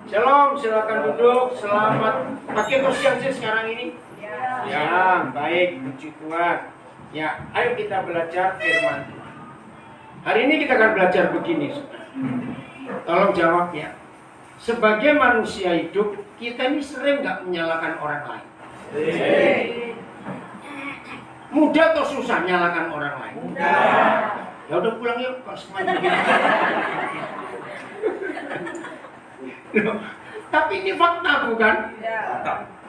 Shalom, silakan duduk. Selamat pagi atau siang sih sekarang ini? Ya, baik, puji Tuhan. Ya, ayo kita belajar firman Tuhan. Hari ini kita akan belajar begini. Tolong jawab ya. Sebagai manusia hidup, kita ini sering nggak menyalahkan orang lain. Mudah atau susah menyalahkan orang lain? Mudah. Ya udah pulang yuk, kok semuanya. Tapi ini fakta bukan?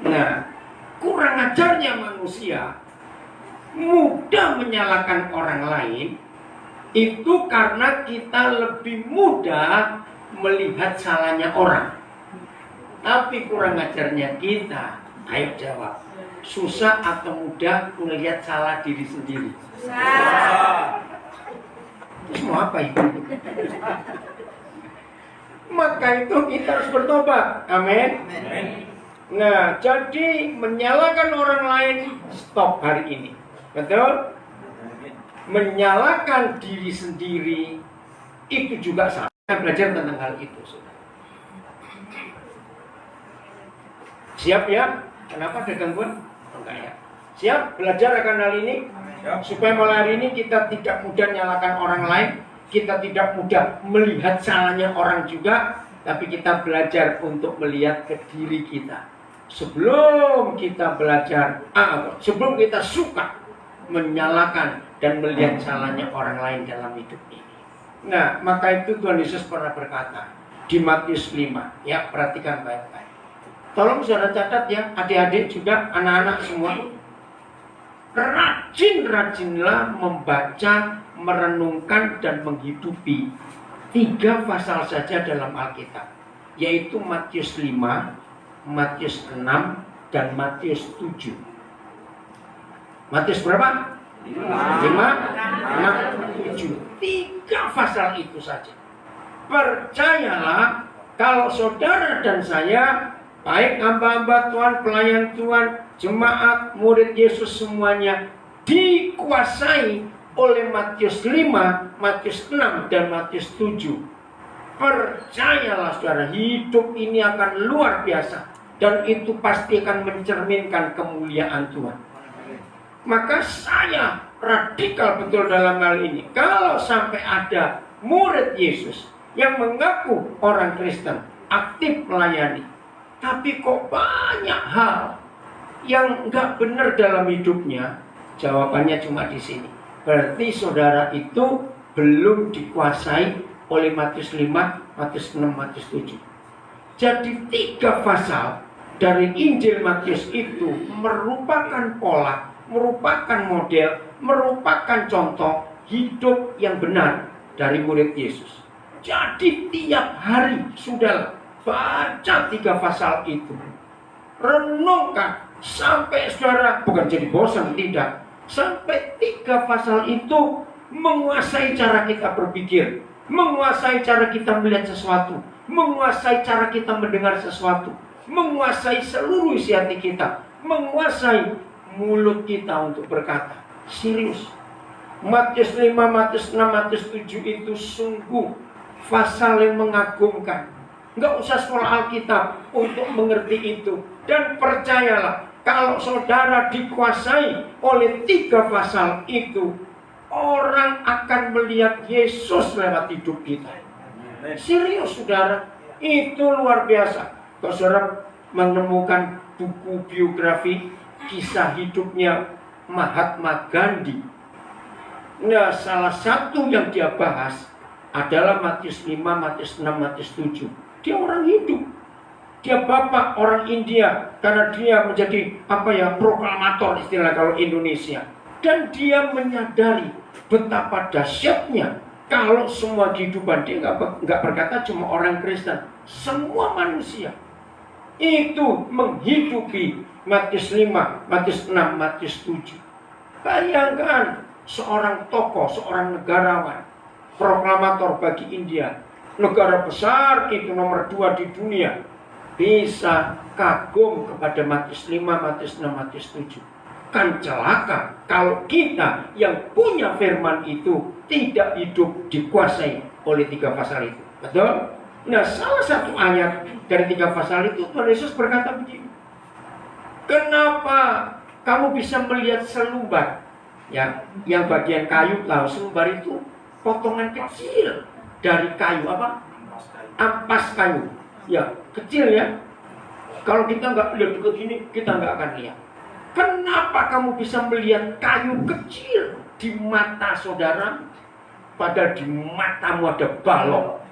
Nah, kurang ajarnya manusia mudah menyalahkan orang lain itu karena kita lebih mudah melihat salahnya orang. Tapi kurang ajarnya kita, ayo jawab, susah atau mudah melihat salah diri sendiri? Susah. Terus mau apa itu? Maka itu kita harus bertobat. Amin. Nah, jadi menyalahkan orang lain stop hari ini. Betul? Menyalahkan diri sendiri itu juga salah. Kita belajar tentang hal itu, saudara. Siap ya? Kenapa ada gangguan? Enggak ya. Siap belajar akan hal ini? Supaya mulai hari ini kita tidak mudah menyalahkan orang lain. Kita tidak mudah melihat salahnya orang juga, tapi kita belajar untuk melihat ke diri kita. Sebelum kita belajar, sebelum kita suka menyalahkan dan melihat salahnya orang lain dalam hidup ini. Nah, maka itu Tuhan Yesus pernah berkata di Matius 5, ya perhatikan baik-baik. Tolong saudara catat ya, adik-adik juga, anak-anak semua. Rajin-rajinlah membaca, merenungkan dan menghidupi 3 pasal saja dalam Alkitab, yaitu Matius 5, Matius 6 dan Matius 7. Matius berapa? 5, 6, 7. 3 pasal itu saja. Percayalah kalau saudara dan saya, baik hamba-hamba Tuhan, pelayan Tuhan, jemaat, murid Yesus semuanya dikuasai oleh Matius 5, Matius 6, dan Matius 7. Percayalah saudara, hidup ini akan luar biasa. Dan itu pasti akan mencerminkan kemuliaan Tuhan. Maka saya radikal betul dalam hal ini. Kalau sampai ada murid Yesus yang mengaku orang Kristen, aktif melayani, tapi kok banyak hal yang nggak benar dalam hidupnya, jawabannya cuma di sini. Berarti saudara itu belum dikuasai oleh Matius 5, Matius 6, Matius 7. Jadi 3 pasal dari Injil Matius itu merupakan pola, merupakan model, merupakan contoh hidup yang benar dari murid Yesus. Jadi tiap hari sudah baca 3 pasal itu. Renungkan sampai saudara bukan jadi bosan, tidak. Sampai 3 pasal itu menguasai cara kita berpikir, menguasai cara kita melihat sesuatu, menguasai cara kita mendengar sesuatu, menguasai seluruh isi hati kita, menguasai mulut kita untuk berkata. Serius. Matius 5, Matius 6, Matius 7 itu sungguh pasal yang mengagumkan. Nggak usah sekolah Alkitab untuk mengerti itu. Dan percayalah, kalau saudara dikuasai oleh 3 pasal itu, orang akan melihat Yesus lewat hidup kita. Serius saudara, itu luar biasa. Kalau saudara menemukan buku biografi kisah hidupnya Mahatma Gandhi, nah salah satu yang dia bahas adalah Matius 5, Matius 6, Matius 7. Dia orang hidup. Dia bapak orang India karena dia menjadi proklamator istilah kalau Indonesia. Dan dia menyadari betapa dahsyatnya kalau semua kehidupan dia nggak berkata cuma orang Kristen, semua manusia itu menghidupi Matius 5, Matius 6, Matius 7. Bayangkan seorang tokoh, seorang negarawan, proklamator bagi India, negara besar itu nomor 2 di dunia, bisa kagum kepada Matius 5, Matius 6, Matius 7. Kan celaka kalau kita yang punya firman itu tidak hidup dikuasai oleh 3 pasal itu. Betul? Nah, salah satu ayat dari 3 pasal itu Tuhan Yesus berkata begini. Kenapa kamu bisa melihat selumbar? Ya, yang bagian kayu, tahu selumbar itu potongan kecil dari kayu apa? Ampas kayu. Ya, kecil ya. Kalau kita nggak lihat dekat sini, kita nggak akan lihat. Kenapa kamu bisa melihat kayu kecil di mata saudara, padahal di matamu ada balok?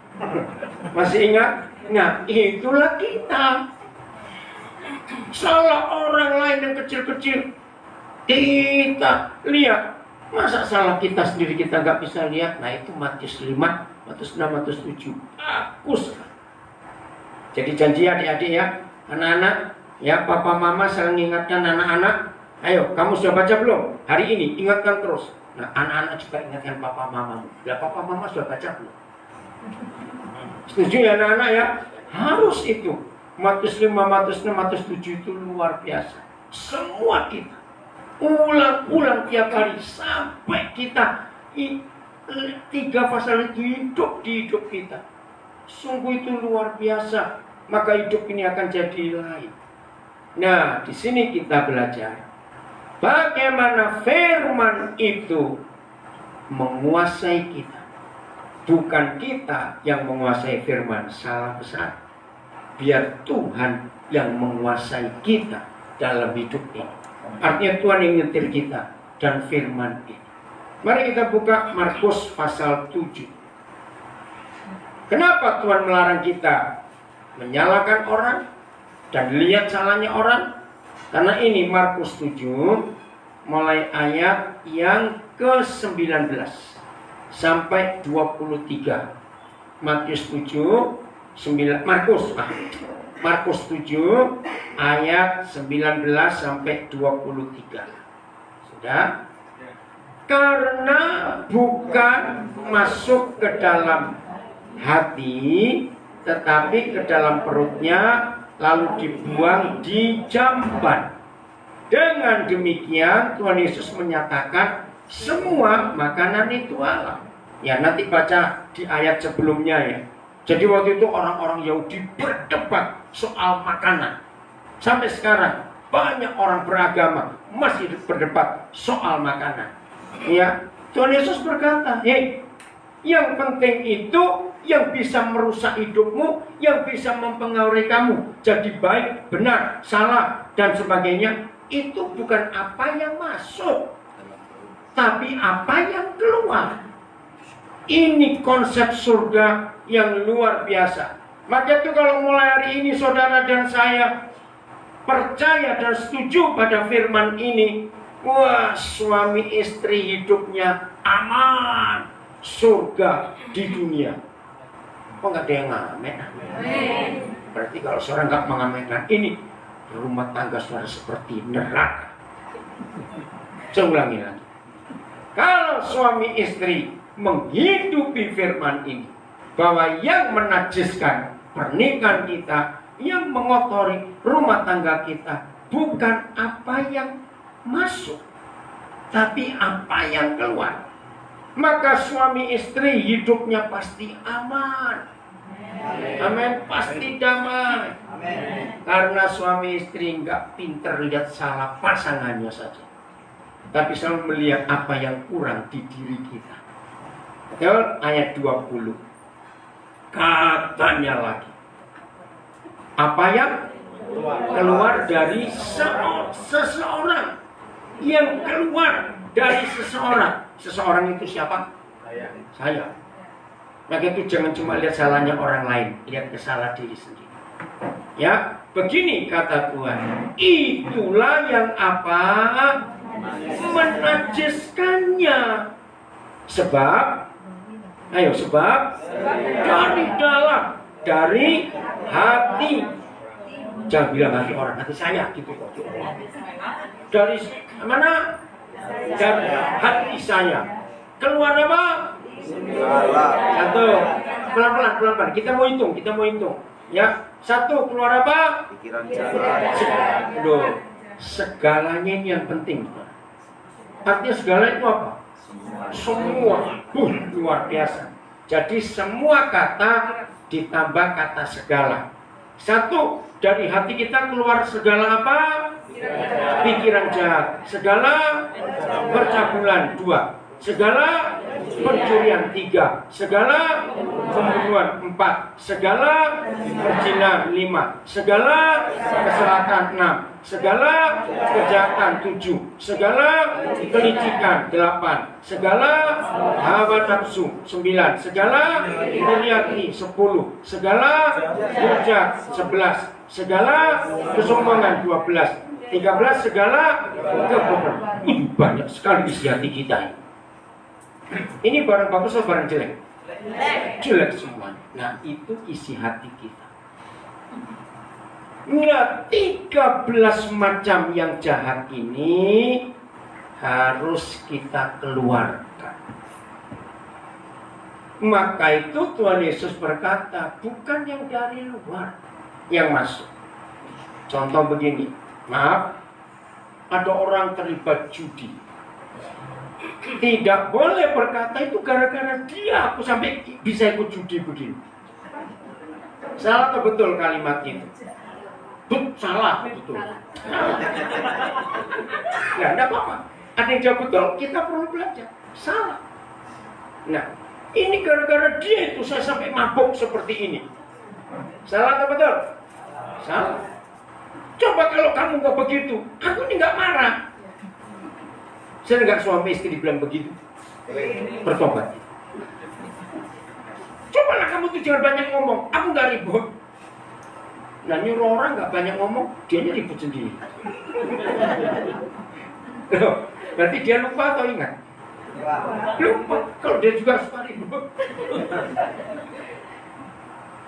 Masih ingat? Nah, itulah kita. Salah orang lain yang kecil-kecil, kita lihat. Masa salah kita sendiri kita nggak bisa lihat? Nah, itu Matius 5, Matius 6, Matius 7. Bagus. Jadi janji adik-adik ya, anak-anak, ya papa mama selalu ingatkan anak-anak. Ayo, kamu sudah baca belum? Hari ini, ingatkan terus. Nah, anak-anak juga ingatkan papa mamamu. Lah, papa mama sudah baca belum? Setuju ya anak-anak ya? Harus itu. Matius 5, Matius 6, Matius 7 itu luar biasa. Semua kita ulang-ulang tiap hari sampai kita 3 pasal itu hidup di hidup kita. Sungguh itu luar biasa. Maka hidup ini akan jadi lain. Nah, di sini kita belajar bagaimana firman itu menguasai kita. Bukan kita yang menguasai firman, salah besar. Biar Tuhan yang menguasai kita dalam hidup ini. Artinya Tuhan yang nyetir kita dan firman ini. Mari kita buka Markus pasal 7. Kenapa Tuhan melarang kita menyalahkan orang dan lihat salahnya orang? Karena ini Markus 7 mulai ayat yang ke-19 sampai 23. Matius 7 Markus 7 ayat 19 sampai 23. Sudah? Karena bukan masuk ke dalam hati, tetapi ke dalam perutnya, lalu dibuang di jamban. Dengan demikian Tuhan Yesus menyatakan semua makanan itu halal. Ya, nanti baca di ayat sebelumnya ya. Jadi waktu itu orang-orang Yahudi berdebat soal makanan. Sampai sekarang banyak orang beragama masih berdebat soal makanan. Ya, Tuhan Yesus berkata, "Hei, yang penting itu yang bisa merusak hidupmu, yang bisa mempengaruhi kamu jadi baik, benar, salah, dan sebagainya. Itu bukan apa yang masuk, tapi apa yang keluar." Ini konsep surga yang luar biasa. Maka itu kalau mulai hari ini saudara dan saya percaya dan setuju pada firman ini, wah, suami istri hidupnya aman, surga di dunia. Kok nggak ada yang ngamen? Berarti kalau seorang nggak mengamenkan ini, rumah tangga saudara seperti neraka. Saya ulangi lagi. Kalau suami istri menghidupi firman ini, bahwa yang menajiskan pernikahan kita, yang mengotori rumah tangga kita, bukan apa yang masuk, tapi apa yang keluar, maka suami istri hidupnya pasti aman. Amin. Pasti damai. Amin. Karena suami istri nggak pinter lihat salah pasangannya saja, tapi selalu melihat apa yang kurang di diri kita. Ayat 20. Katanya lagi, apa yang keluar dari seseorang, yang keluar dari seseorang. Seseorang itu siapa? Saya. Maka itu jangan cuma lihat salahnya orang lain, lihat kesalahan diri sendiri. Ya, begini kata Tuhan, itulah yang apa? Menajiskannya. Sebab dari dalam, dari hati. Jangan bilang hati orang, hati saya gitu. Dari mana? Dari hati saya. Keluar apa? Satu. Pelan-pelan. Kita mau hitung. Ya, satu, keluar apa? Pikiran jahat. Segalanya ini yang penting. Artinya segala itu apa? Semua. Luar biasa. Jadi semua kata ditambah kata segala. Satu, dari hati kita keluar segala apa? Pikiran jahat. Segala percabulan. 2. Segala pencurian. 3. Segala pembunuhan. 4. Segala perzinahan. 5. Segala kesalahan. 6. Segala kejahatan. 7. Segala kelicikan. 8. Segala hawa nafsu. 9. Segala iri. 10. Segala hujat. 11. Segala kesombongan. 12. 13. Segala kebohongan. Banyak sekali isi hati kita. Ini barang bagus atau barang jelek? Jelek semua. Nah, itu isi hati kita. Nah, 13 macam yang jahat ini harus kita keluarkan. Maka itu Tuhan Yesus berkata, bukan yang dari luar yang masuk. Contoh begini, maaf, ada orang terlibat judi. Tidak boleh berkata itu gara-gara dia aku sampai bisa ikut judi begini. Salah atau betul kalimat itu? Salah, betul. Nah, tidak apa-apa. Ada yang jawab betul, kita perlu belajar. Salah. Nah, ini gara-gara dia itu saya sampai mabuk seperti ini. Salah atau betul? Salah. Coba kalau kamu nggak begitu, aku ini nggak marah. Saya nggak suami istri dibilang begitu, bertobat. Cobalah kamu tuh jangan banyak ngomong, aku nggak ribut. Nah, nyuruh orang nggak banyak ngomong, dianya ribut sendiri. Loh, berarti dia lupa atau ingat? Lupa. Kalau dia juga suka ribut.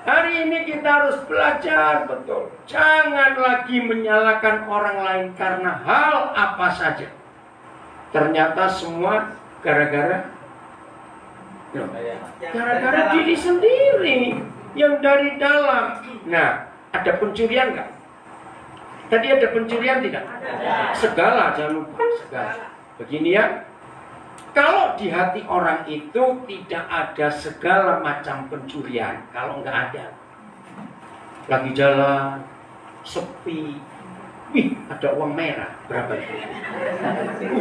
Hari ini kita harus belajar betul. Jangan lagi menyalahkan orang lain karena hal apa saja. Ternyata semua gara-gara diri sendiri yang dari dalam. Nah, ada pencurian nggak? Tadi ada pencurian tidak? Segala, jangan lupa segala. Begini ya, kalau di hati orang itu tidak ada segala macam pencurian, kalau nggak ada, lagi jalan sepi, wih ada uang merah, berapa itu?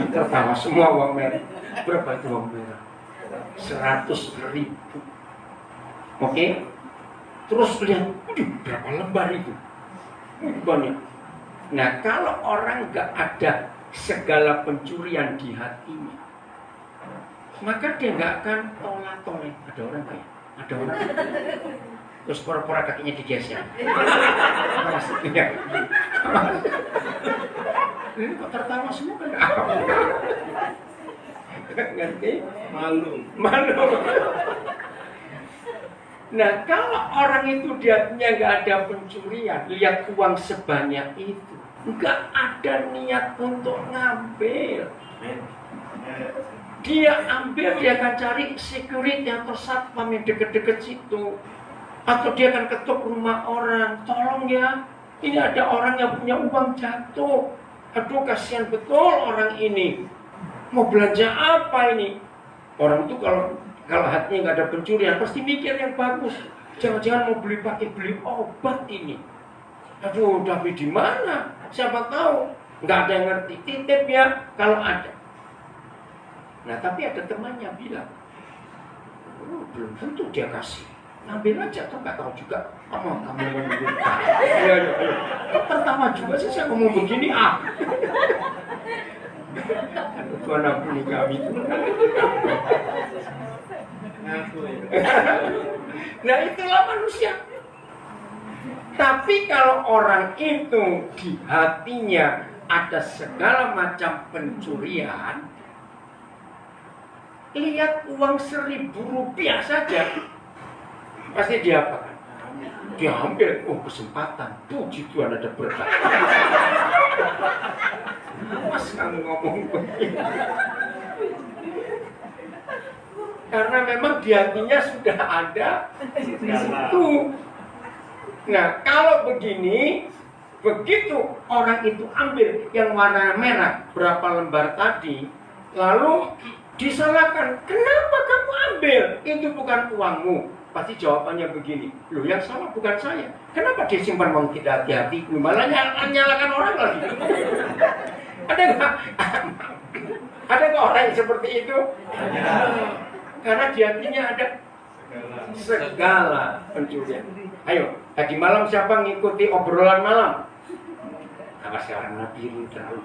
Tertawa semua uang merah, berapa itu uang merah? 100.000. Oke? Terus lihat, berapa lembar itu? Banyak. Nah, kalau orang nggak ada segala pencurian di hatinya, maka dia nggak akan tolak-tolak. Ada orang kayak, ada orang terus pura-pura kakinya digeser. Maksudnya, ini kok tertawa semua kan? Ngerti? Malu. Nah, kalau orang itu dia nggak ada pencurian, lihat uang sebanyak itu, nggak ada niat untuk ngambil. Dia ambil, dia akan cari security atau satpam yang deket-deket situ, atau dia akan ketuk rumah orang, tolong ya, ini ada orang yang punya uang jatuh, aduh kasihan betul orang ini, mau belanja apa ini? Orang itu kalau hatinya nggak ada pencurian, pasti mikir yang bagus. Jangan-jangan mau beli obat ini. Aduh, tapi di mana? Siapa tahu? Nggak ada yang ngerti. Titip ya kalau ada. Nah, tapi ada temannya bilang, belum tentu dia kasih. Ambil aja, tuh nggak tahu juga. Kamu menunggu. Ya. Pertama juga sih saya ngomong begini Tuhan ampuni kami. Nah, itulah manusia. Tapi kalau orang itu di hatinya ada segala macam pencurian, lihat uang 1.000 rupiah saja, pasti dia apa? Dia ambil, kesempatan, puji Tuhan ada berkat. Mas kamu ngomong begini. Karena memang di hatinya sudah ada itu. Nah, kalau begini, begitu orang itu ambil yang warna merah, berapa lembar tadi, lalu disalahkan, kenapa kamu ambil? Itu bukan uangmu. pasti jawabannya begini. Loh, yang salah bukan saya. Kenapa dia simpan uang tidak hati-hati? Malah nyalakan orang lagi. Ada nggak? Ada nggak orang yang seperti itu? Karena di hatinya ada segala pencurian. Ayo, tadi malam siapa ngikuti obrolan malam? Apa sekarang Nabi ini terlalu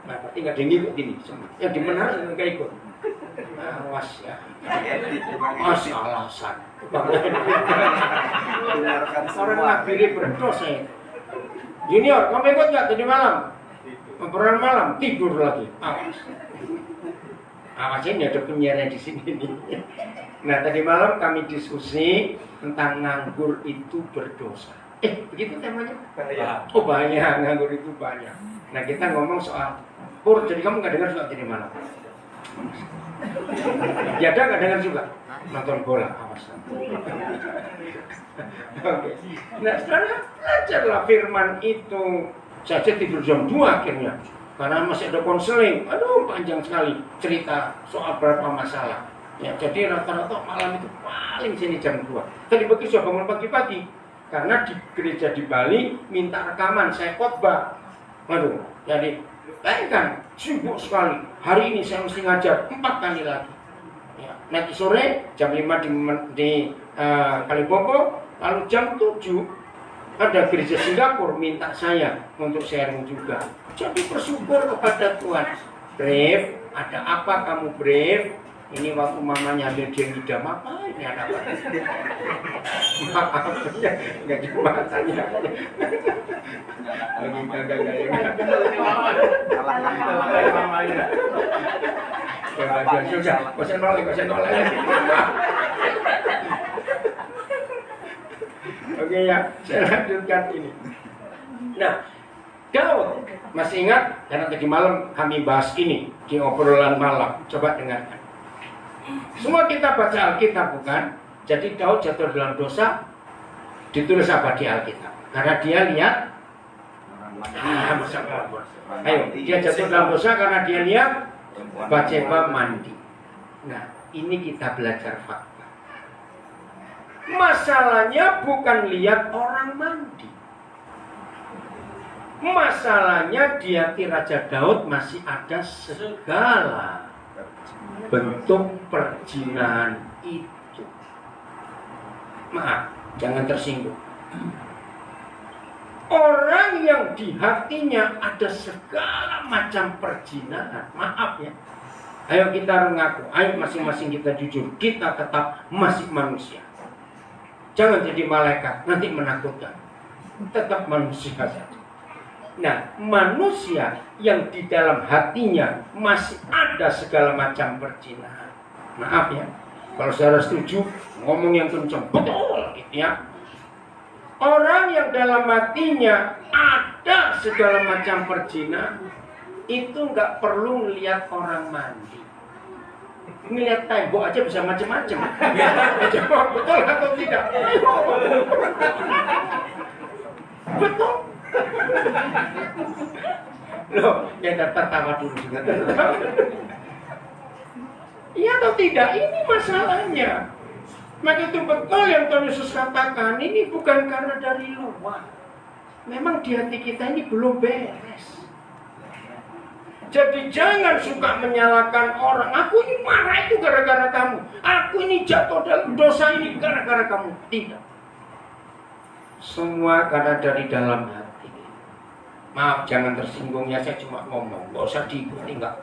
nah, berarti nggak ada yang ngikut ini. Yang dimenar nggak ikut. Awas ya. Alasan. Orang Nabi ini berdosa ya. Junior, kamu ikut nggak tadi malam? Obrolan malam, tidur lagi. Awas ini ada penyiarnya di sini nih. Nah, tadi malam kami diskusi tentang nganggur itu berdosa. Begitu temanya? Bahaya. Oh, bahaya, nganggur itu bahaya. Nah, kita ngomong soal Pur, jadi kamu nggak dengar soal tadi malam? Ya, ada nggak dengar juga? Nonton bola, awas. Oke. Nah, sekarang belajarlah firman itu. Saja tidur jam 2 akhirnya. Karena masih ada konseling. Aduh, panjang sekali cerita soal berapa masalah. Ya, jadi rata-rata malam itu paling sini jam 2. Tadi pagi sudah bangun pagi-pagi. Karena di gereja di Bali minta rekaman, saya khotbah. Waduh, jadi bayangkan sibuk sekali. Hari ini saya mesti ngajar 4 kali lagi. Ya, nanti sore jam 5 di Kaliboko, lalu jam 7 ada gereja Singapura minta saya untuk sharing juga. Jadi bersyukur kepada Tuhan. Brave, ada apa kamu brave? Ini waktu mamanya ada dia ngidam apa ini ada apa? Maafnya nggak cuma tanya. Lagi kagak. Sudah, kosen nolak. Oke ya, saya lanjutkan ini. Nah, Daud masih ingat karena tadi malam kami bahas ini di obrolan malam. Coba dengarkan. Semua kita baca Alkitab bukan? Jadi Daud jatuh dalam dosa ditulis apa di Alkitab? Karena dia lihat ayo, dia jatuh dalam dosa karena dia lihat Batseba mandi. Nah, ini kita belajar fakta. Masalahnya bukan lihat orang mandi. Masalahnya di hati Raja Daud masih ada segala bentuk perzinahan itu. Maaf, jangan tersinggung. Orang yang di hatinya ada segala macam perzinahan, maaf ya. Ayo kita mengaku, ayo masing-masing kita jujur, kita tetap masih manusia. Jangan jadi malaikat, nanti menakutkan. Tetap manusia saja. Nah, manusia yang di dalam hatinya masih ada segala macam perzinahan. Maaf ya, kalau saudara setuju, ngomong yang kencang, betul gitu ya. Orang yang dalam hatinya ada segala macam perzinahan, itu nggak perlu melihat orang mandi. Ngelihat tembok aja bisa macam-macam. Jawab betul atau tidak? Betul. Loh, kita tertawa dulu juga. Iya atau tidak? Ini masalahnya. Maka itu betul yang Tuhan Yesus katakan. Ini bukan karena dari luar. Memang di hati kita ini belum beres. Jadi jangan suka menyalahkan orang. Aku ini marah itu gara-gara kamu. Aku ini jatuh dalam dosa ini gara-gara kamu. Tidak. Semua karena dari dalam hati. Maaf, jangan tersinggung ya, saya cuma ngomong. Gak usah diikuti, enggak.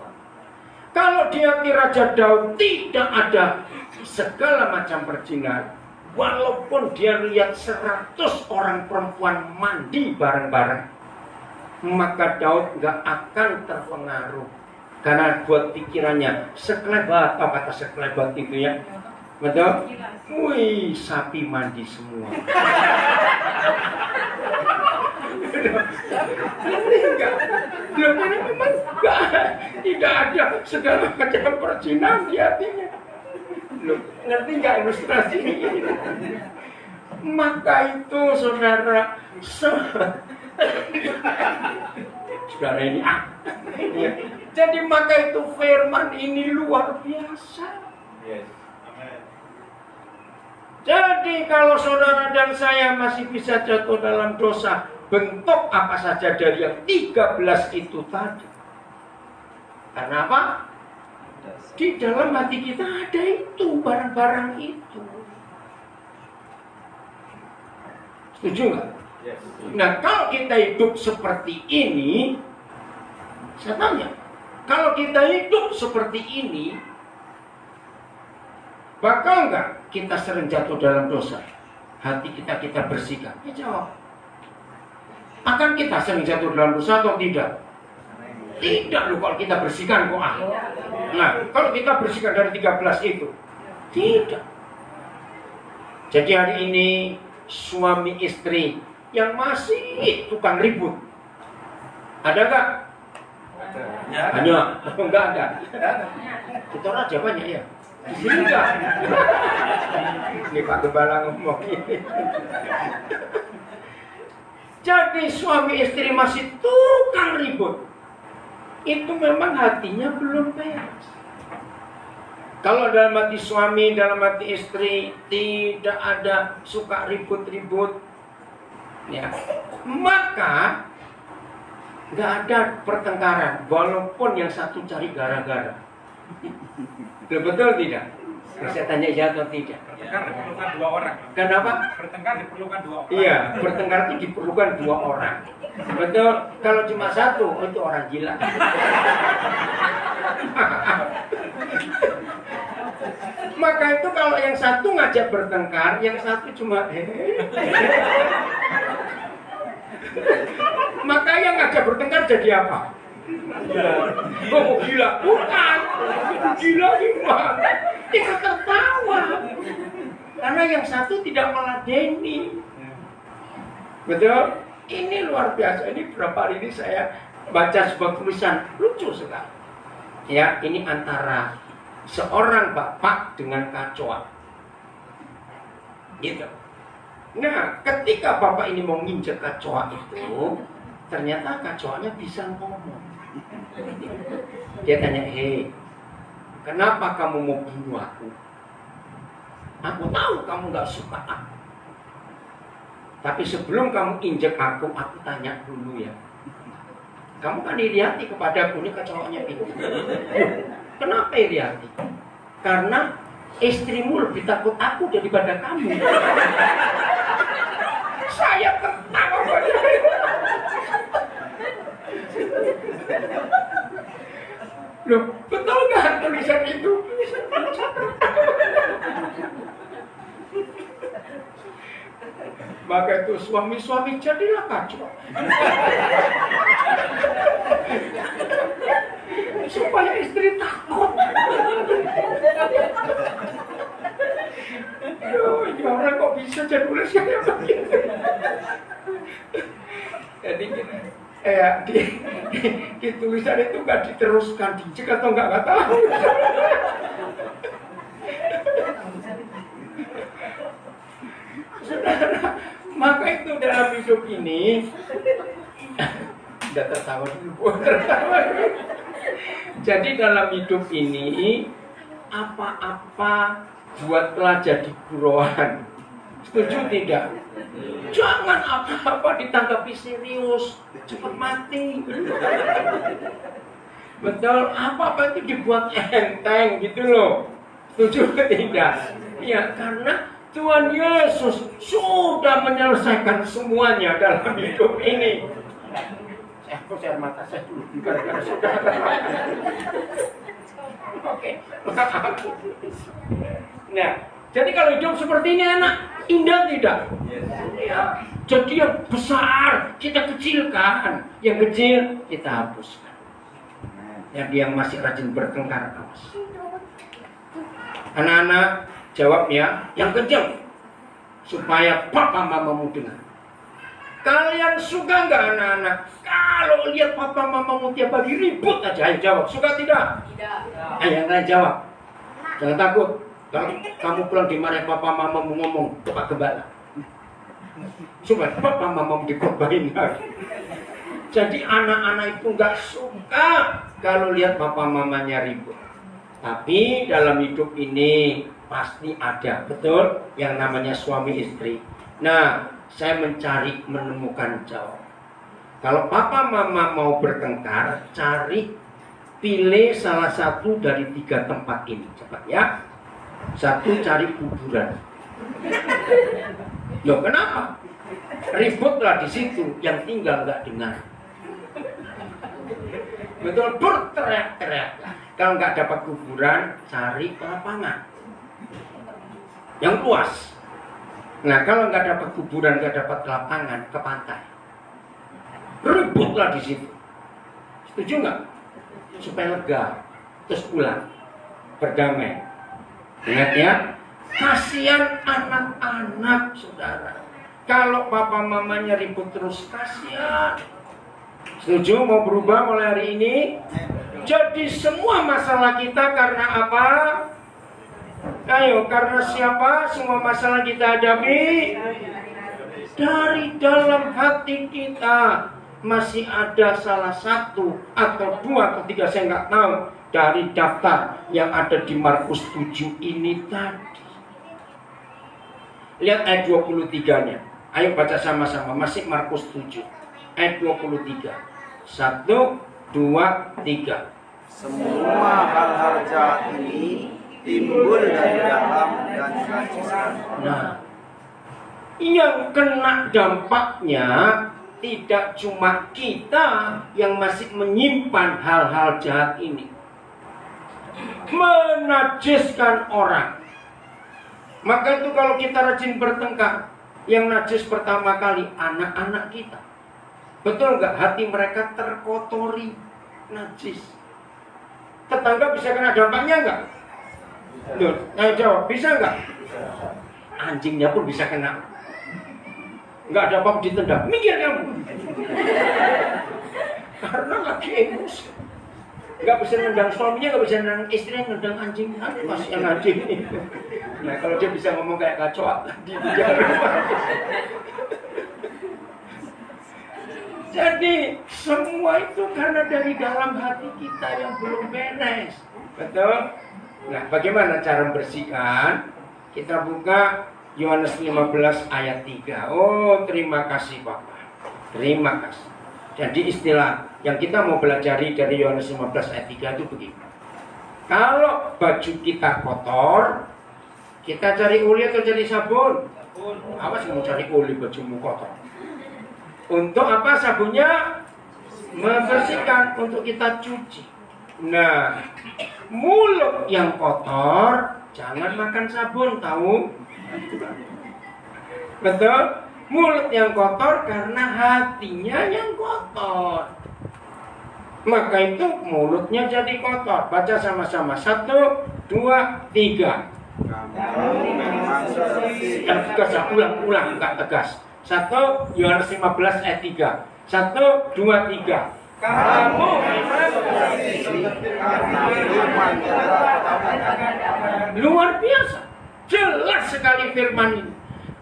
Kalau di hati Raja Daud tidak ada segala macam perzinahan, walaupun dia lihat 100 orang perempuan mandi bareng-bareng, maka Daud gak akan terpengaruh. Karena buat pikirannya sekelebat, apa kata sekelebat itu ya? Betul? Wih, sapi mandi semua. Ini memang tidak ada segala macam perzinahan di hatinya. Loh, ngerti nggak ilustrasi ini? Maka itu saudara, saudara ini ya. Jadi maka itu firman ini luar biasa. Jadi kalau saudara dan saya masih bisa jatuh dalam dosa, bentuk apa saja dari yang 13 itu tadi. Karena apa? Di dalam hati kita ada itu, barang-barang itu. Setuju nggak? Yes. Nah, kalau kita hidup seperti ini, saya tanya, kalau kita hidup seperti ini, bakal nggak kita sering jatuh dalam dosa? Hati kita bersihkan? Ya jawab. Akan kita sering jatuh dalam dosa atau tidak? Tidak loh, kalau kita bersihkan kok. Nah, kalau kita bersihkan dari 13 itu, tidak. Jadi hari ini suami istri yang masih tukang ribut, ada nggak? Ya. Banyak. Enggak ada. Kita aja banyak ya. Di sini enggak. Ini Pak Gembala ngomong ini. Jadi suami istri masih tukang ribut, itu memang hatinya belum beres. Kalau dalam hati suami, dalam hati istri tidak ada suka ribut-ribut, ya, maka nggak ada pertengkaran, walaupun yang satu cari gara-gara. Betul tidak? Saya tanya ya atau tidak? Bertengkar diperlukan dua orang. Kenapa? Bertengkar diperlukan dua orang. Iya, bertengkar itu diperlukan 2 orang. Betul. Kalau cuma satu, itu orang gila. Maka itu kalau yang satu ngajak bertengkar, yang satu cuma maka yang ngajak bertengkar jadi apa? Oh, gila. Bukan. Gila gimana? Dia tertawa. Karena yang satu tidak meladeni. Betul? Ini luar biasa. Ini berapa hari ini saya baca sebuah tulisan lucu sekali. Ya, ini antara seorang bapak dengan kacoa. Gitu. Nah, ketika bapak ini mau nginjek kacoa itu, ternyata kacoanya bisa ngomong. Dia tanya, hei, kenapa kamu mau bunuh aku? Aku tahu kamu gak suka aku. Tapi sebelum kamu injek aku tanya dulu ya. Kamu kan iri hati kepada aku, ini kecoanya itu. Kenapa iri hati? Karena istrimu lebih takut aku daripada kamu. Saya tertawa. Loh, betul nggak tulisan itu? Maka itu suami-suami jadilah kacau. Supaya istri takut. Ini orang kok bisa jadi tulisannya begitu? Jadi di tulisan itu nggak diteruskan, dicek atau nggak tahu. Saudara, maka itu dalam hidup ini tidak tertawa dulu, tertawa dulu. Jadi dalam hidup ini apa-apa buatlah jadi buruan. Setuju tidak? Jangan apa-apa ditanggapi serius, cepat mati. Betul, apa-apa itu dibuat enteng gitu loh. Setuju tidak? Ya, karena Tuhan Yesus sudah menyelesaikan semuanya dalam hidup ini. Aku air mata saya dulu gara-gara sudah. Oke. Nah, jadi kalau hidup seperti ini enak, indah tidak? Ya. Jadi yang besar kita kecilkan, yang kecil kita hapuskan. Yang masih rajin bertengkar, awas. Anak-anak jawab ya, yang kencang supaya papa mamamu dengar. Kalian suka nggak anak-anak kalau lihat papa mamamu tiap hari ribut aja? Ayo jawab, suka tidak? Tidak. Ayo yang lain jawab. Jangan takut. Kalau kamu pulang dimarahin papa mamamu ngomong ke Pak Gembala, supaya papa mamamu dikorbanin lagi. Jadi anak-anak itu nggak suka kalau lihat papa mamanya ribut. Tapi dalam hidup ini pasti ada, betul? Yang namanya suami istri. Nah, saya menemukan jawab. Kalau papa mama mau bertengkar, pilih salah satu dari 3 tempat ini. Cepat ya. 1, cari kuburan. Loh, kenapa? Ributlah di situ, yang tinggal nggak dengar. Betul, berteriak-teriak. Kalau nggak dapat kuburan, cari lapangan yang luas. Nah, kalau nggak dapat kuburan, nggak dapat lapangan, ke pantai. Ributlah di situ. Setuju nggak? Supaya lega, terus pulang, berdamai. Ingat ya, kasihan anak-anak saudara. Kalau papa mamanya ribut terus, kasihan. Setuju mau berubah mulai hari ini? Jadi semua masalah kita karena apa? Ayo, karena siapa semua masalah kita hadapi? Dari dalam hati kita masih ada salah satu atau 2 atau 3, saya nggak tahu, dari daftar yang ada di Markus 7 ini tadi. Lihat ayat 23-nya. Ayo baca sama-sama, masih Markus 7 ayat 23. 1, 2, 3. Semua hal-hal jahat ini timbul dari dalam dan diracikan. Nah, yang kena dampaknya tidak cuma kita yang masih menyimpan hal-hal jahat ini, menajiskan orang. Maka itu kalau kita rajin bertengkar, yang najis pertama kali anak-anak kita. Betul nggak? Hati mereka terkotori, najis. Tetangga bisa kena dampaknya nggak? Loh, ayo jawab, bisa nggak? Anjingnya pun bisa kena. Nggak ada apa-apa ditendang, minggir kamu. Karena lagi emosi. Nggak bisa nendang suaminya, nggak bisa nendang istrinya, nendang anjing. Masih yang anjing. Nah, kalau dia bisa ngomong kayak kacau, di jadi semua itu karena dari dalam hati kita yang belum beres. Betul? Nah, bagaimana cara membersihkan? Kita buka Yohanes 15 ayat 3. Oh, terima kasih Bapak. Terima kasih. Jadi istilah yang kita mau pelajari dari Yohanes 15 ayat 3 itu begini. Kalau baju kita kotor, kita cari oli atau cari sabun? Awas mau cari oli bajumu kotor. Untuk apa sabunnya? Membersihkan, untuk kita cuci. Nah, mulut yang kotor jangan makan sabun, tahu? Betul? Mulut yang kotor karena hatinya yang kotor. Maka itu mulutnya jadi kotor. Baca sama-sama. 1, 2, 3. Tegas, ulang, enggak tegas. 1, Yohanes 15 ayat 3. 1, 2, 3. Kamu luar biasa. Jelas sekali firman ini.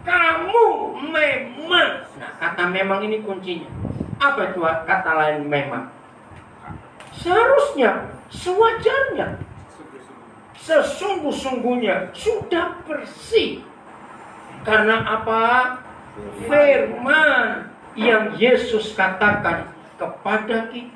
Kamu memang. Nah, kata memang ini kuncinya. Apa itu kata lain memang? Seharusnya, sewajarnya, sesungguh-sungguhnya sudah bersih. Karena apa? Firman yang Yesus katakan kepada kita.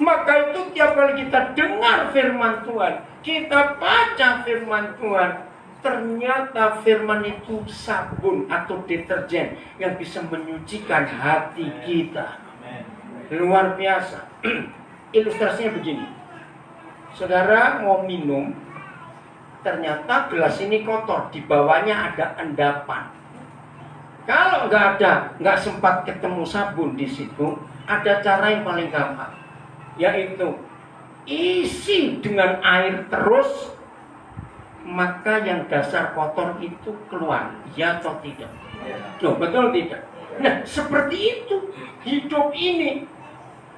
Maka itu tiap kali kita dengar firman Tuhan, kita baca firman Tuhan, ternyata firman itu sabun atau deterjen yang bisa menyucikan hati kita. Luar biasa. Ilustrasinya begini. Saudara mau minum, ternyata gelas ini kotor, di bawahnya ada endapan. Kalau nggak sempat ketemu sabun di situ, ada cara yang paling gampang, yaitu isi dengan air terus, maka yang dasar kotor itu keluar, ya atau tidak? Loh, betul tidak? Nah, seperti itu hidup ini.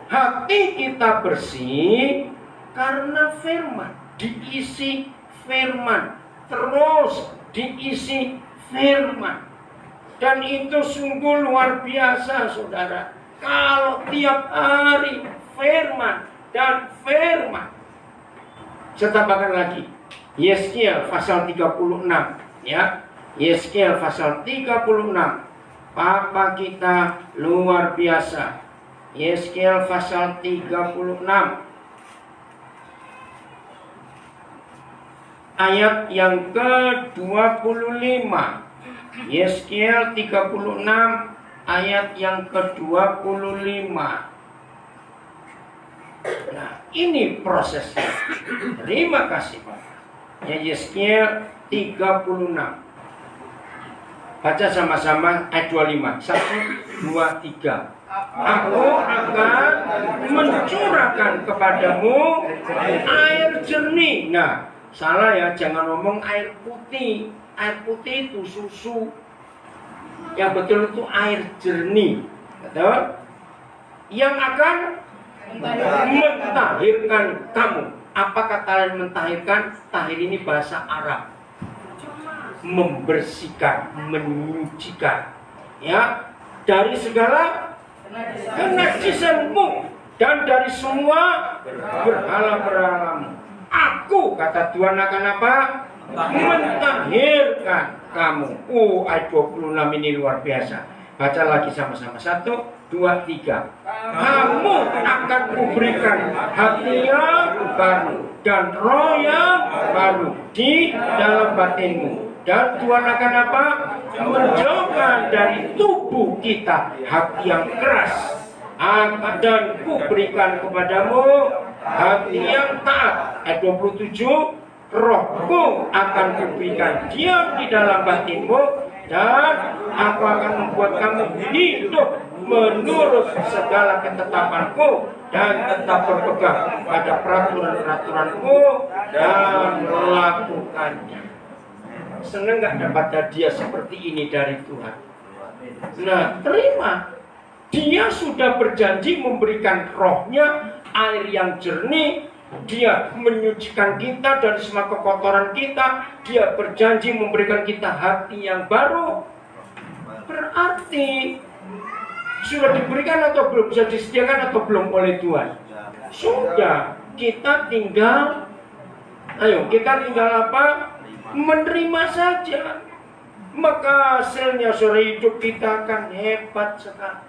Hati kita bersih karena firman, diisi firman, terus diisi firman. Dan itu sungguh luar biasa, saudara. Kalau tiap hari firman dan firman. Saya tambahkan lagi. Yeskiel pasal 36 ya. Yeskiel pasal 36. Papa kita luar biasa. Yeskiel pasal 36 ayat yang ke-25. Yeskiel 36 ayat yang ke-25. Nah, ini prosesnya. Terima kasih Pak. Ya, Yeskiel 36. Baca sama-sama ayat 25. 1, 2, 3. Aku akan mencurahkan kepadamu air jernih. Nah, salah ya, jangan ngomong air putih. Air putih itu susu. Yang betul itu air jernih. Betul? Yang akan mentahirkan kamu. Apa kata mentahirkan? Tahir ini bahasa Arab. Membersihkan, menyucikan. Ya, dari segala kenajisanmu dan dari semua berhala-berhalamu. Aku, kata Tuhan, akan apa? Mentahirkan kamu. Ayat 26 ini luar biasa. Baca lagi sama-sama. 1, 2, 3. Kamu akan kuberikan hati yang baru dan roh yang baru di dalam batinmu. Dan Tuhan akan apa? Menjauhkan dari tubuh kita hati yang keras. Dan kuberikan kepadamu hati yang taat. Ayat 27. Rohku akan kuberikan diam di dalam batinmu. Dan aku akan membuat kamu hidup menurut segala ketetapanku. Dan tetap berpegang pada peraturan-peraturanku. Dan melakukannya. Senang gak dapat hadiah seperti ini dari Tuhan? Nah, terima. Dia sudah berjanji memberikan rohnya, air yang jernih. Dia menyucikan kita dari semua kekotoran kita. Dia berjanji memberikan kita hati yang baru. Berarti sudah diberikan atau belum, bisa disediakan atau belum oleh Tuhan? Sudah. Kita tinggal apa? Menerima saja. Maka hasilnya sore hidup kita akan hebat sekali.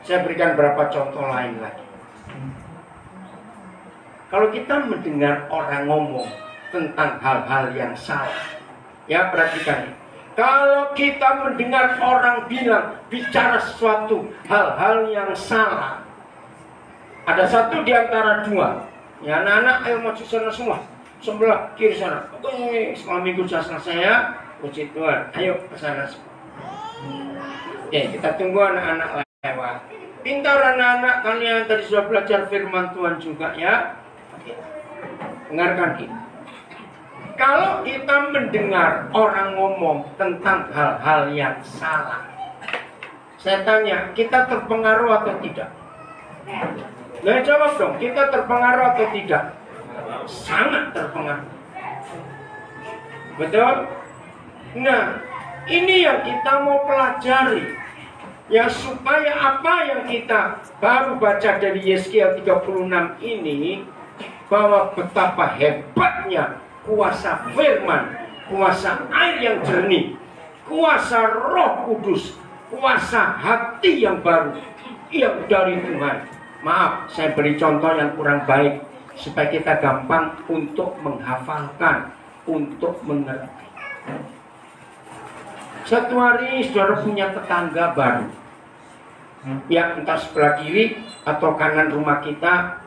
Saya berikan beberapa contoh lain lagi. Kalau kita mendengar orang ngomong tentang hal-hal yang salah, ya perhatikan. Kalau kita mendengar orang bicara sesuatu hal-hal yang salah, ada satu di antara dua. Ya anak-anak, ayo maju sana semua. Sebelah kiri sana. Oke, semua minggu sudah selesai ya. Puji Tuhan. Ayo ke sana semua. Oke, kita tunggu anak-anak lewat. Pintar anak-anak kalian tadi sudah belajar firman Tuhan juga ya. Oke. Dengarkan ini. Kalau kita mendengar orang ngomong tentang hal-hal yang salah, saya tanya, kita terpengaruh atau tidak? Nah, jawab dong, kita terpengaruh atau tidak? Sangat terpengaruh. Betul? Nah, ini yang kita mau pelajari. Ya, supaya apa yang kita baru baca dari Yeskiel 36 ini, bahwa betapa hebatnya kuasa firman, kuasa air yang jernih, kuasa Roh Kudus, kuasa hati yang baru yang dari Tuhan. Maaf, saya beri contoh yang kurang baik supaya kita gampang untuk menghafalkan, untuk mengerti. Satu hari saudara punya tetangga baru, ya entah sebelah kiri atau kanan rumah kita,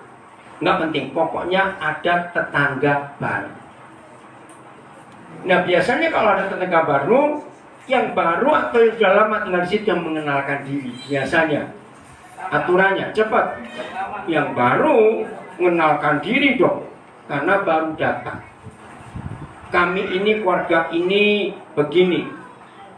nggak penting, pokoknya ada tetangga baru. Nah, biasanya kalau ada tetangga baru, yang baru atau yang sudah lama tinggal di situ yang mengenalkan diri. Biasanya aturannya cepat, yang baru mengenalkan diri dong, karena baru datang. Kami ini, keluarga ini begini.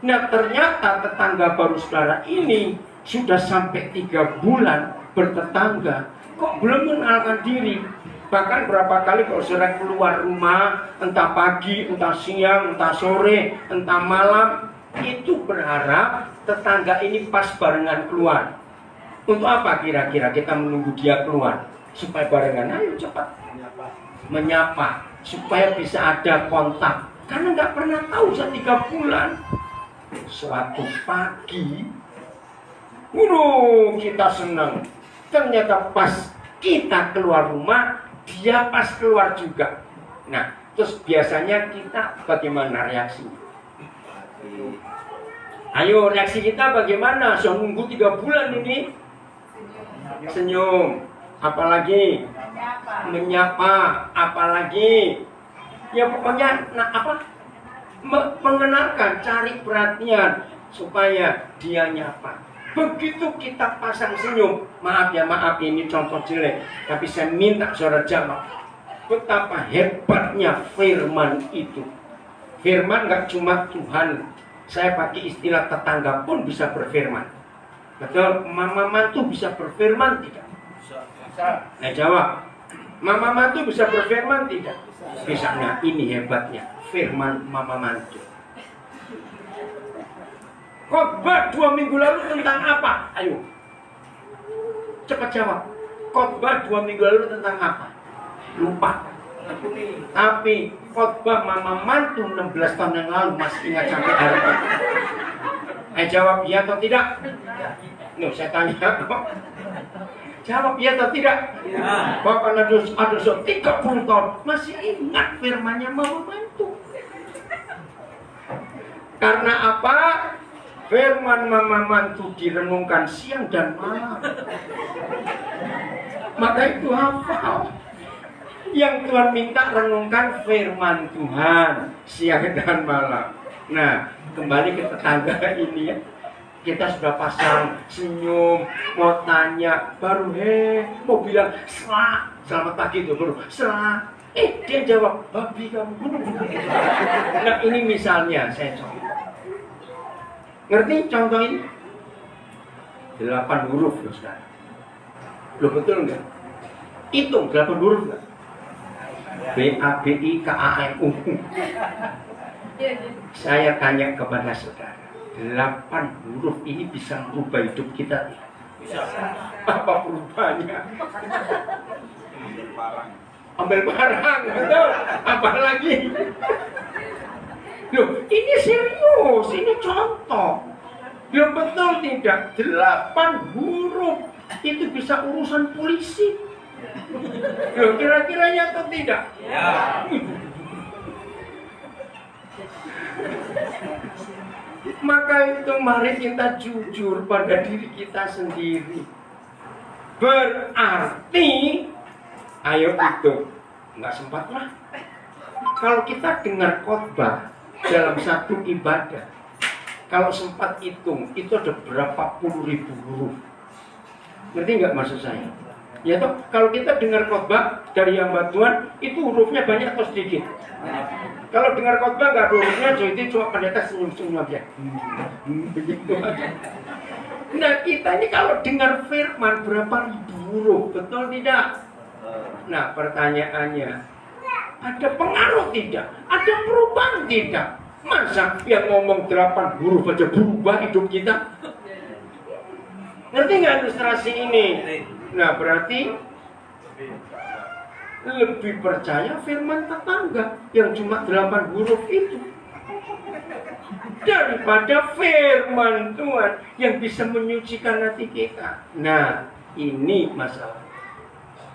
Nah, ternyata tetangga baru saudara ini sudah sampai 3 bulan bertetangga, kok belum mengenalkan diri. Bahkan berapa kali kalau saudara keluar rumah, entah pagi, entah siang, entah sore, entah malam, itu berharap tetangga ini pas barengan keluar. Untuk apa kira-kira kita menunggu dia keluar? Supaya barengan, ayo cepat menyapa. supaya bisa ada kontak. Karena nggak pernah tahu 3 bulan. Suatu pagi, kita senang. Ternyata pas kita keluar rumah, dia pas keluar juga. Nah, terus biasanya kita bagaimana reaksi? Ayo, reaksi kita bagaimana? Sudah nunggu 3 bulan ini. Senyum. Apalagi? Menyapa. Apalagi? Ya pokoknya, mengenalkan, cari perhatian supaya dia nyapa. Begitu kita pasang senyum, maaf ini contoh jelek, tapi saya minta saudara jawab. Betapa hebatnya firman itu. Firman gak cuma Tuhan. Saya pakai istilah tetangga pun bisa berfirman. Betul, mama mantu bisa berfirman tidak? Nah jawab, mama mantu bisa berfirman tidak? Bisa. Nah ini hebatnya firman mama mantu. Khotbah 2 minggu lalu tentang apa? Ayo, cepat jawab. Khotbah 2 minggu lalu tentang apa? Lupa. Tapi khotbah mama mantu 16 tahun yang lalu masih ingat sampai hari ini. Ayo jawab ya atau tidak? Saya tanya kok. Jawab ya atau tidak? Ya. Bapak ada 30 tahun masih ingat firmannya mama mantu. Karena apa? Firman mama mantu direnungkan siang dan malam. Maka itu hafal. Yang Tuhan minta renungkan firman Tuhan siang dan malam. Nah, kembali ke tetangga ini ya. Kita sudah pasang senyum, mau tanya, baru mau bilang selamat pagi itu baru dia jawab babi kamu. Nah ini misalnya saya contoh. Ngerti contoh ini? 8 huruf loh sekarang. Loh betul enggak? Hitung 8 huruf enggak? BABIKAMU. Saya tanya kepada saudara, 8 huruf ini bisa merubah hidup kita? Bisa. Apa perubahannya? Ambil barang, betul. Apalagi? Loh, ini serius, ini contoh. Loh, betul tidak? 8 huruf itu bisa urusan polisi. Loh, kira-kiranya atau tidak? Ya. Maka itu mari kita jujur pada diri kita sendiri. Berarti, ayo hitung. Nggak sempat lah. Kalau kita dengar khotbah dalam satu ibadah, kalau sempat hitung, itu ada berapa puluh ribu huruf. Ngerti nggak maksud saya? Ya toh, kalau kita dengar khotbah dari hamba Tuhan, itu hurufnya banyak atau sedikit? Kalau dengar khotbah nggak ada hurufnya, jadi cuma pendeta senyum-senyum aja. Begitu aja. Nah kita ini kalau dengar firman berapa ribu huruf, betul tidak? Nah pertanyaannya, ada pengaruh tidak? Ada perubahan tidak? Masa yang ngomong 8 huruf aja berubah hidup kita? Ngerti nggak ilustrasi ini? Nah berarti lebih percaya firman tetangga yang cuma 8 huruf itu daripada firman Tuhan yang bisa menyucikan hati kita. Nah ini masalah.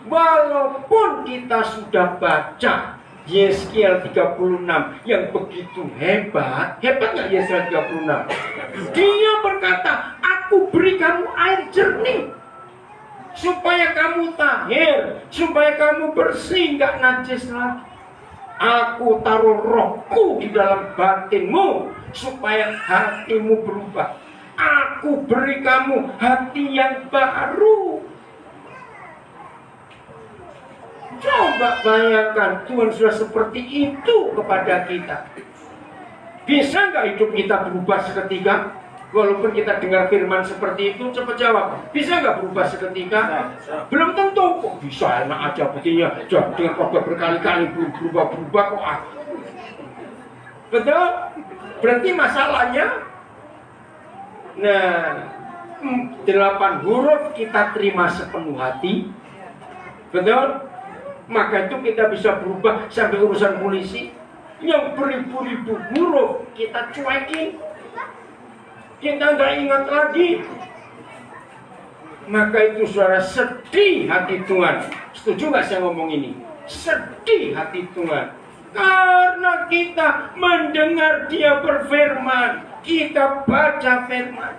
Walaupun kita sudah baca Yeskiel 36 yang begitu hebat nggak Yeskiel 36? Dia berkata, aku beri kamu air jernih supaya kamu tahir, supaya kamu bersih, nggak najis lagi. Aku taruh rohku di dalam batinmu supaya hatimu berubah. Aku beri kamu hati yang baru. Coba bayangkan Tuhan sudah seperti itu kepada kita. Bisa nggak hidup kita berubah seketika? Walaupun kita dengar firman seperti itu, cepat jawab. Bisa nggak berubah seketika? Belum tentu. Kok bisa enak aja buktinya. Dengan khotbah berkali-kali berubah-berubah kok. Betul? Berarti masalahnya, nah 8 huruf kita terima sepenuh hati. Betul? Maka itu kita bisa berubah sampai urusan polisi. Yang beribu-ribu huruf kita cuekin. Kita nggak ingat lagi. Maka itu saudara, sedih hati Tuhan. Setuju nggak saya ngomong ini? Sedih hati Tuhan. Karena kita mendengar Dia berfirman, kita baca firman.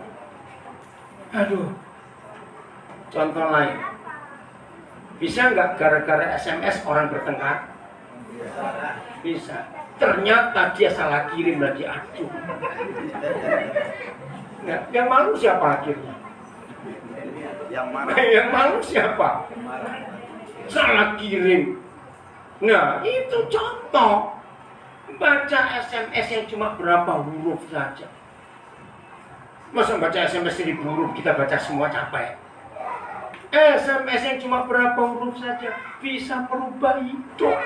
Aduh. Contoh lain. Bisa nggak gara-gara SMS orang bertengkar? Bisa. Ternyata dia salah kirim lagi. Aduh. Nah, yang malu siapa akhirnya? Yang malu siapa? Salah kirim. Nah, itu contoh. Baca SMS yang cuma berapa huruf saja. Masa baca SMS 1000 huruf kita baca semua capek? SMS yang cuma berapa huruf saja bisa merubah hidup.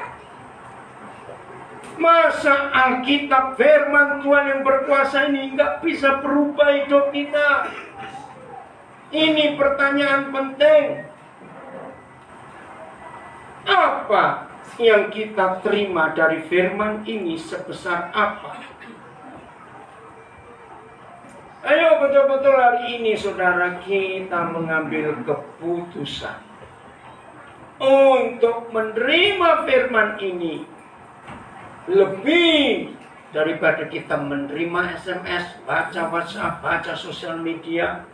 Masa Alkitab firman Tuhan yang berkuasa ini nggak bisa berubah hidup kita? Ini pertanyaan penting. Apa yang kita terima dari firman ini sebesar apa? Ayo betul-betul hari ini saudara kita mengambil keputusan untuk menerima firman ini. Lebih daripada kita menerima SMS, baca WhatsApp, baca sosial media,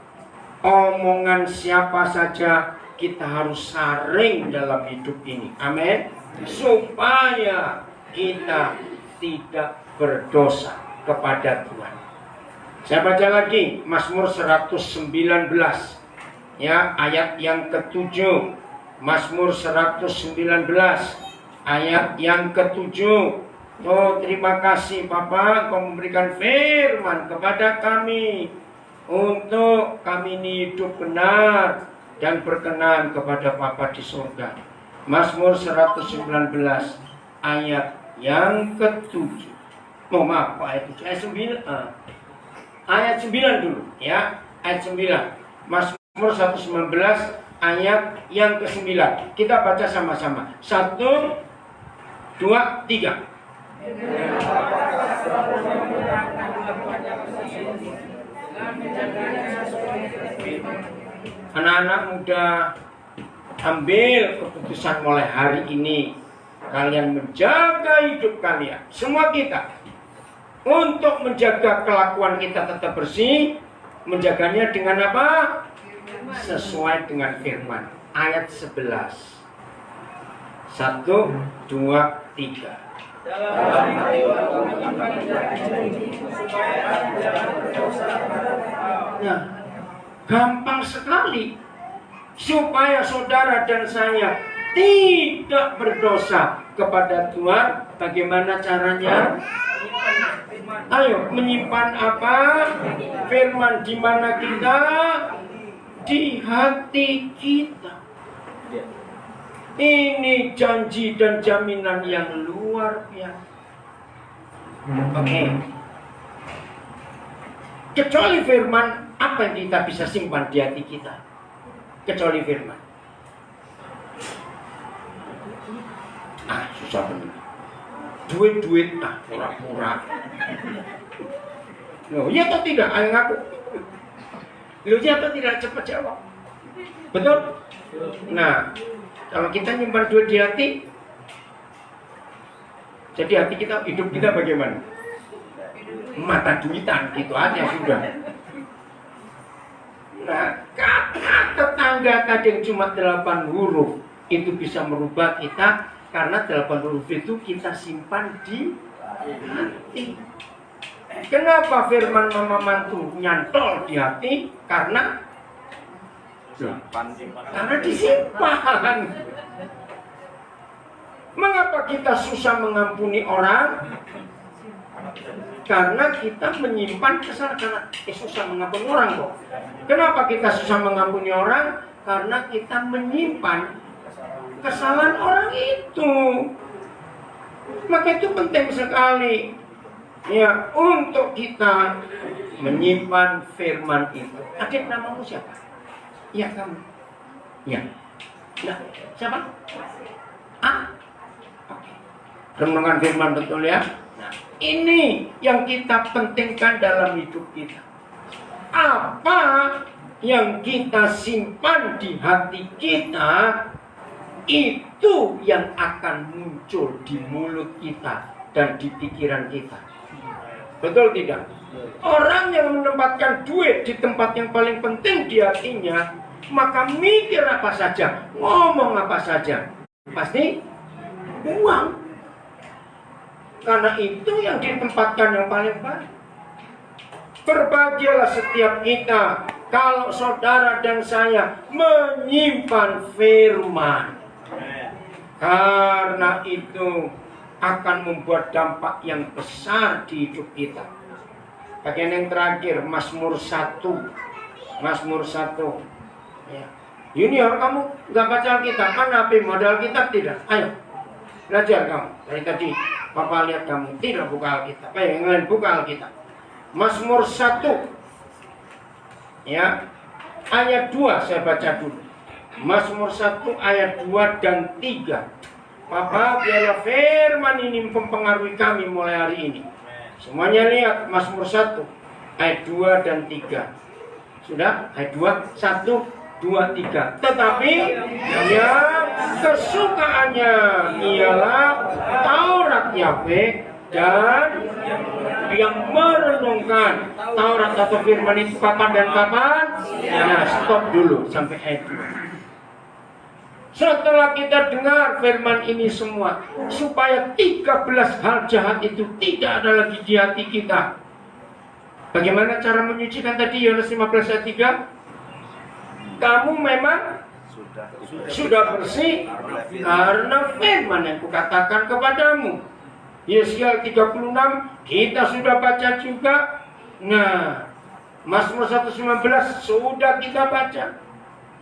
omongan siapa saja kita harus saring dalam hidup ini. Amin. Supaya kita tidak berdosa kepada Tuhan. Saya baca lagi Mazmur 119 ya, ayat yang ke-7. Mazmur 119 ayat yang ke-7. Oh, terima kasih Bapa, Kau memberikan firman kepada kami untuk kami ini hidup benar dan berkenan kepada Bapa di surga. Mazmur 119 ayat yang ke-7. Oh maaf, ayat 7, ayat 9 dulu ya, ayat 9. Mazmur 119 ayat yang ke-9. Kita baca sama-sama. 1, 2, 3. Anak-anak muda, ambil keputusan mulai hari ini. Kalian menjaga hidup kalian, semua kita, untuk menjaga kelakuan kita tetap bersih. Menjaganya dengan apa? Sesuai dengan firman. Ayat 11. 1, 2, 3. Nah, gampang sekali supaya saudara dan saya tidak berdosa kepada Tuhan. Bagaimana caranya? Ayo, menyimpan apa? Firman di mana kita? Di hati kita. Ini janji dan jaminan yang luar biasa. Oke. Kecuali firman, apa yang kita bisa simpan di hati kita? Kecuali firman. Susah benar. Duit, pura-pura. Loh, iya atau tidak? Ayo ngaku. Loh, iya atau tidak? Cepat jawab. Betul? Nah, kalau kita nyimpan duit di hati, jadi hati kita, hidup kita bagaimana? Mata duitan, gitu aja sudah. Nah, kata tetangga tadi yang cuma 8 huruf, itu bisa merubah kita, karena 8 huruf itu kita simpan di hati. Kenapa firman mama mantu nyantol di hati? Karena disimpan. Mengapa kita susah mengampuni orang? Karena kita menyimpan kesalahan. Susah mengampuni orang kok. Kenapa kita susah mengampuni orang? Karena kita menyimpan kesalahan orang itu. Maka itu penting sekali ya, untuk kita menyimpan firman itu. Adik, namamu siapa? Ya, kamu. Ya. Nah, siapa? Renungan firman, betul ya? Nah, ini yang kita pentingkan dalam hidup kita. Apa yang kita simpan di hati kita, itu yang akan muncul di mulut kita dan di pikiran kita. Betul tidak? Orang yang menempatkan duit di tempat yang paling penting di hatinya, maka mikir apa saja, ngomong apa saja, pasti uang. Karena itu yang ditempatkan yang paling baik. Berbahagialah setiap kita kalau saudara dan saya menyimpan firman. Karena itu akan membuat dampak yang besar di hidup kita. Bagian yang terakhir, Mazmur 1. Mazmur 1. Ya. Junior, kamu nggak baca Alkitab? Mana HP modal Alkitab tidak? Ayo, belajar kamu. Dari tadi Papa lihat kamu tidak buka Alkitab. Ayo, yang lain buka Alkitab. Mazmur 1. Ya, ayat 2 saya baca dulu. Mazmur 1 ayat 2 dan 3. Papa, biarlah firman ini mempengaruhi kami mulai hari ini. Semuanya lihat Mazmur 1 ayat 2 dan 3. Sudah? Ayat 2, 1, 2, 3. Tetapi yang kesukaannya ialah Taurat Yahweh, dan yang merenungkan Taurat atau firman itu kapan dan kapan? Nah, stop dulu sampai ayat 2. Setelah kita dengar firman ini semua, supaya 13 hal jahat itu tidak ada lagi di hati kita. Bagaimana cara menyucikan tadi? Yohanes 15 ayat 3. Kamu memang sudah bersih karena firman yang kukatakan kepadamu. Yesaya 36 kita sudah baca juga. Nah, Mazmur 119 sudah kita baca.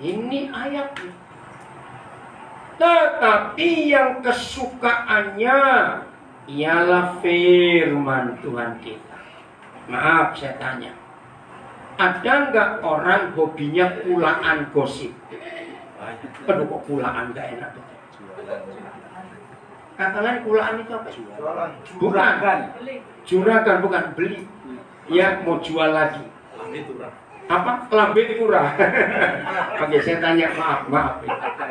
Ini ayatnya. Tetapi yang kesukaannya ialah firman Tuhan kita. Maaf saya tanya, ada nggak orang hobinya kulaan gosip? Aduh, kok kulaan nggak enak? Kata lain kulaan itu apa? Bukan. Juragan, bukan beli. Ya, mau jual lagi. Apa? Kelambe kurang. Oke, saya tanya, maaf.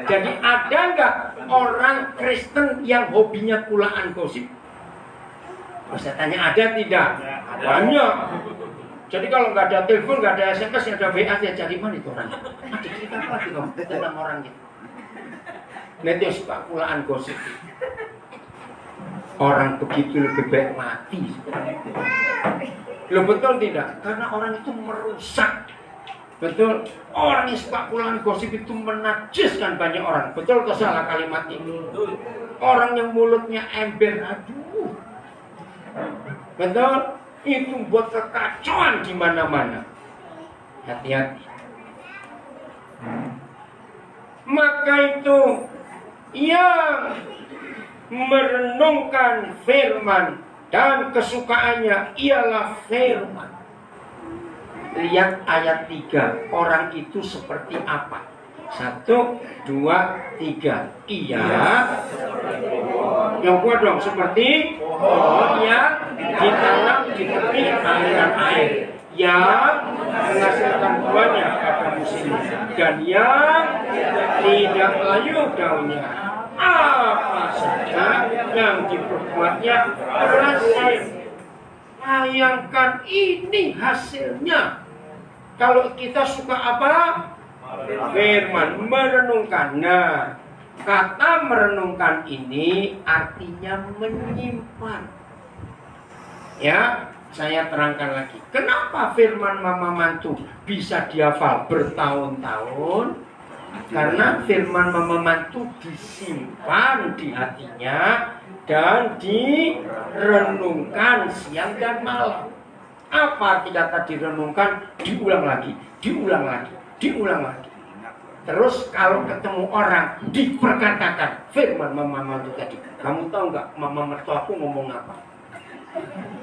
Jadi ada nggak orang Kristen yang hobinya kulaan gosip? Oh, saya tanya, ada tidak? Banyak. Jadi kalau nggak ada telepon, nggak ada SMS, ada WA, ya cari mana itu orang? Ada cerita apa sih kamu tentang orang itu? Nanti suka kulaan gosip. Orang begitu lebih baik mati. Loh, betul tidak? Karena orang itu merusak. Betul, orang yang suka kulaan gosip itu menajiskan banyak orang. Betul atau salah kalimat ini? Orang yang mulutnya ember, aduh. Betul, itu buat kekacauan di mana-mana. Hati-hati. Maka itu yang merenungkan firman dan kesukaannya ialah firman. Lihat ayat 3. Orang itu seperti apa? 1, 2, 3. Ia yang kuat dong, seperti pohon yang ditanam di tepi aliran air, yang menghasilkan buahnya pada musimnya, dan yang tidak layu daunnya. Apa saja yang diperbuatnya berhasil. Bayangkan ini hasilnya. Kalau kita suka apa? Firman, merenungkan. Nah, kata merenungkan ini artinya menyimpan. Ya, saya terangkan lagi. Kenapa firman Mama Mantu bisa dihafal bertahun-tahun? Karena firman Mama Mantu disimpan di hatinya dan direnungkan siang dan malam. Apa arti kata direnungkan? Diulang lagi. Terus kalau ketemu orang diperkatakan firman Mama Mantu tadi. Kamu tahu nggak Mama Mertuaku ngomong apa?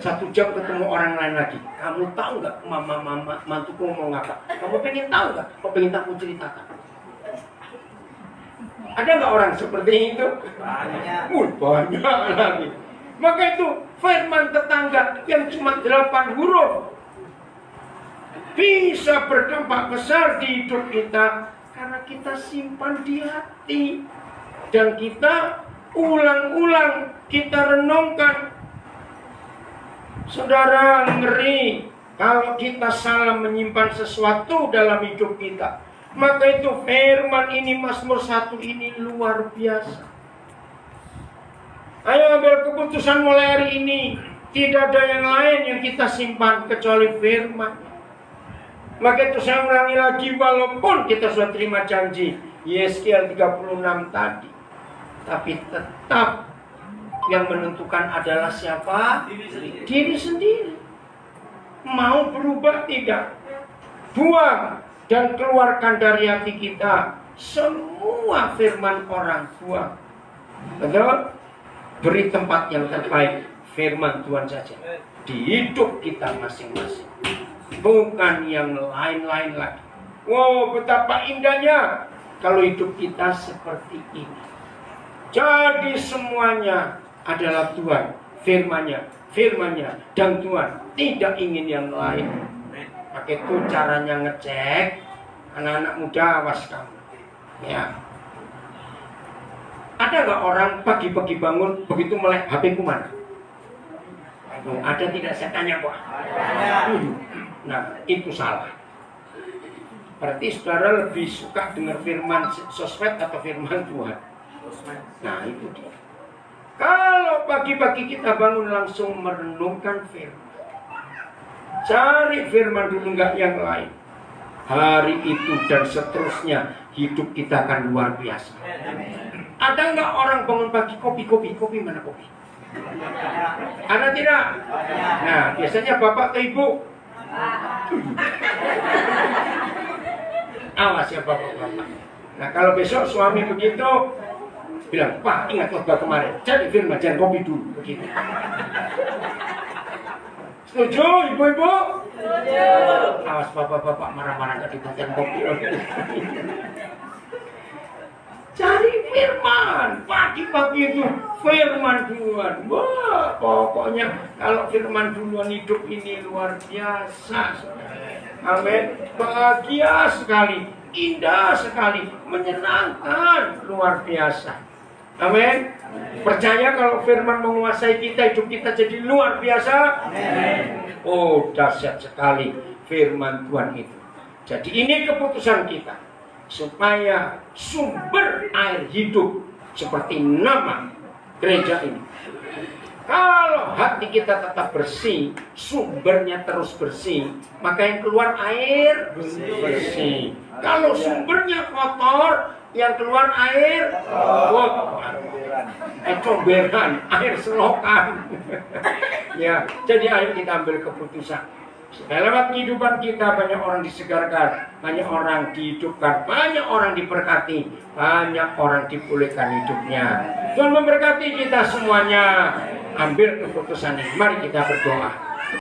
1 jam ketemu orang lain lagi. Kamu tahu nggak Mama Mantuku ngomong apa? Kamu pengen tahu nggak? Kamu pengen aku ceritakan? Ada nggak orang seperti itu? Banyak. Banyak lagi. Maka itu firman tetangga yang cuma 8 huruf bisa berdampak besar di hidup kita karena kita simpan di hati dan kita ulang-ulang, kita renungkan. Saudara, ngeri kalau kita salah menyimpan sesuatu dalam hidup kita. Maka itu firman ini, Mazmur 1 ini luar biasa. Ayo ambil keputusan mulai hari ini. Tidak ada yang lain yang kita simpan kecuali firman. Maka itu saya ulangi lagi, walaupun kita sudah terima janji Yeskiel 36 tadi, tapi tetap yang menentukan adalah siapa? Diri sendiri. Mau berubah tidak? Buang dan keluarkan dari hati kita semua firman orang, buang. Betul? Beri tempat yang terbaik firman Tuhan saja di hidup kita masing-masing, bukan yang lain-lain lagi. Wow, betapa indahnya kalau hidup kita seperti ini. Jadi semuanya adalah Tuhan, firman-Nya, dan Tuhan tidak ingin yang lain. Pakai itu caranya ngecek. Anak-anak muda, awas kamu. Ya. Ada nggak orang pagi-pagi bangun begitu melek HP ku mana? Ada tidak, saya tanya kok. Nah, itu salah. Berarti saudara lebih suka dengar firman sosmed atau firman Tuhan? Nah, itu dia. Kalau pagi-pagi kita bangun langsung merenungkan firman. Cari firman dulu, nggak yang lain. Hari itu dan seterusnya hidup kita akan luar biasa. Ada nggak orang bangun pagi kopi mana kopi? Ada tidak? Nah, biasanya bapak atau ibu? Awas ya bapak-bapak. Nah, kalau besok suami begitu bilang, Pak, ingat khotbah kemarin, cari firman, jangan kopi dulu begitu. Setuju, ibu-ibu? Setuju. Awas bapak-bapak marah-marah gak dibuatkan kopi. Cari firman, pagi-pagi itu firman Tuhan. Wah, pokoknya kalau firman duluan hidup ini luar biasa. Amin. Bahagia sekali, indah sekali, menyenangkan, luar biasa. Amin. Percaya kalau firman menguasai kita, hidup kita jadi luar biasa. Amin. Oh, dahsyat sekali firman Tuhan itu. Jadi ini keputusan kita, supaya sumber air hidup seperti nama gereja ini. Kalau hati kita tetap bersih, sumbernya terus bersih, maka yang keluar air bersih. Kalau sumbernya kotor, yang keluar air kotor. Comberan, air selokan. Ya, jadi ayo kita ambil keputusan. Lewat kehidupan kita banyak orang disegarkan, banyak orang dihidupkan, banyak orang diberkati, banyak orang dipulihkan hidupnya. Tuhan memberkati kita semuanya. Ambil keputusan ini. Mari kita berdoa.